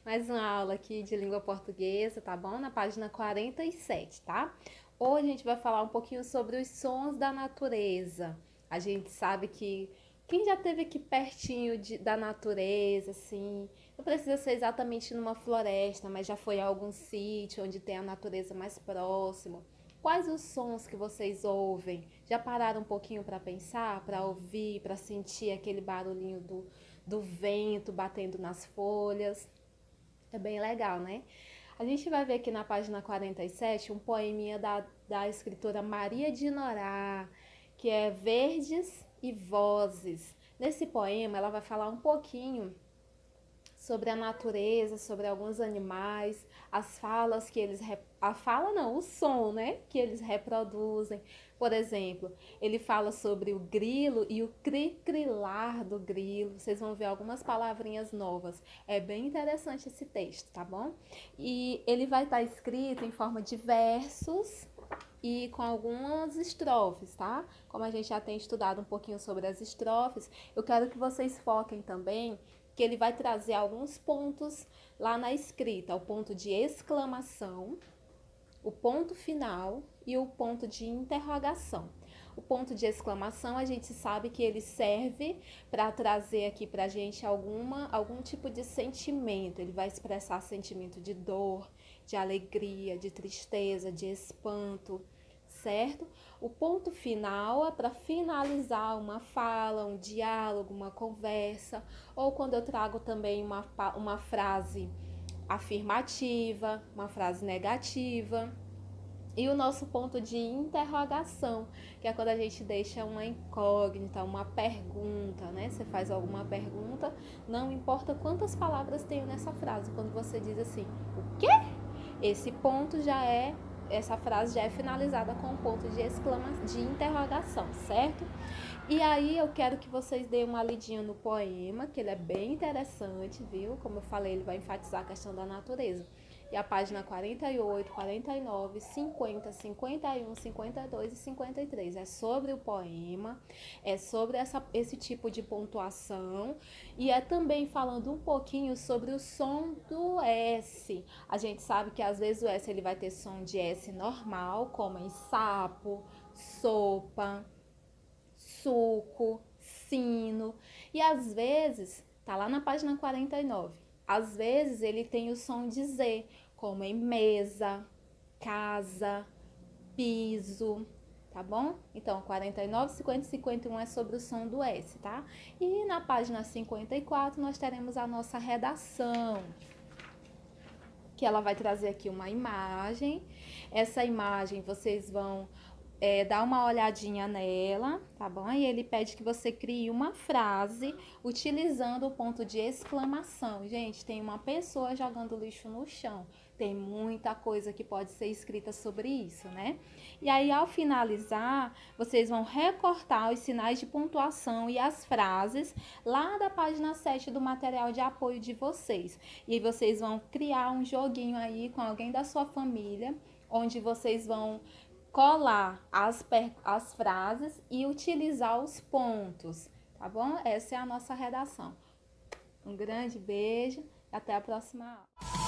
Mais uma aula aqui de língua portuguesa, tá bom? Na página 47, tá? Hoje a gente vai falar um pouquinho sobre os sons da natureza. A gente sabe que quem já esteve aqui pertinho da natureza, assim, não precisa ser exatamente numa floresta, mas já foi a algum sítio onde tem a natureza mais próximo. Quais os sons que vocês ouvem? Já pararam um pouquinho para pensar, para ouvir, para sentir aquele barulhinho do vento batendo nas folhas? É bem legal, né? A gente vai ver aqui na página 47 um poeminha da escritora Maria de Norá, que é Verdes e Vozes. Nesse poema, ela vai falar um pouquinho sobre a natureza, sobre alguns animais, as falas que eles a fala não, o som, né, que eles reproduzem. Por exemplo, ele fala sobre o grilo e o cricrilar do grilo. Vocês vão ver algumas palavrinhas novas. É bem interessante esse texto, tá bom? E ele vai estar escrito em forma de versos e com algumas estrofes, tá? Como a gente já tem estudado um pouquinho sobre as estrofes, eu quero que vocês foquem também que ele vai trazer alguns pontos lá na escrita, o ponto de exclamação, o ponto final e o ponto de interrogação. O ponto de exclamação a gente sabe que ele serve para trazer aqui para a gente algum tipo de sentimento. Ele vai expressar sentimento de dor, de alegria, de tristeza, de espanto, certo? O ponto final é para finalizar uma fala, um diálogo, uma conversa, ou quando eu trago também uma frase afirmativa, uma frase negativa. E o nosso ponto de interrogação, que é quando a gente deixa uma incógnita, uma pergunta, né? Você faz alguma pergunta, não importa quantas palavras tem nessa frase, quando você diz assim, o quê? Esse ponto já é, essa frase já é finalizada com um ponto de interrogação, certo? E aí eu quero que vocês deem uma lidinha no poema, que ele é bem interessante, viu? Como eu falei, ele vai enfatizar a questão da natureza. E a página 48, 49, 50, 51, 52 e 53 é sobre o poema, é sobre esse tipo de pontuação e é também falando um pouquinho sobre o som do S. A gente sabe que às vezes o S ele vai ter som de S normal, como em sapo, sopa, suco, sino. E às vezes, tá lá na página 49, às vezes ele tem o som de Z, como em mesa, casa, piso, tá bom? Então, 49, 50 e 51 é sobre o som do S, tá? E na página 54 nós teremos a nossa redação, que ela vai trazer aqui uma imagem. Essa imagem vocês vão dar uma olhadinha nela, tá bom? E ele pede que você crie uma frase utilizando o ponto de exclamação. Gente, tem uma pessoa jogando lixo no chão. Tem muita coisa que pode ser escrita sobre isso, né? E aí, ao finalizar, vocês vão recortar os sinais de pontuação e as frases lá da página 7 do material de apoio de vocês. E aí vocês vão criar um joguinho aí com alguém da sua família, onde vocês vão colar as frases e utilizar os pontos, tá bom? Essa é a nossa redação. Um grande beijo e até a próxima aula.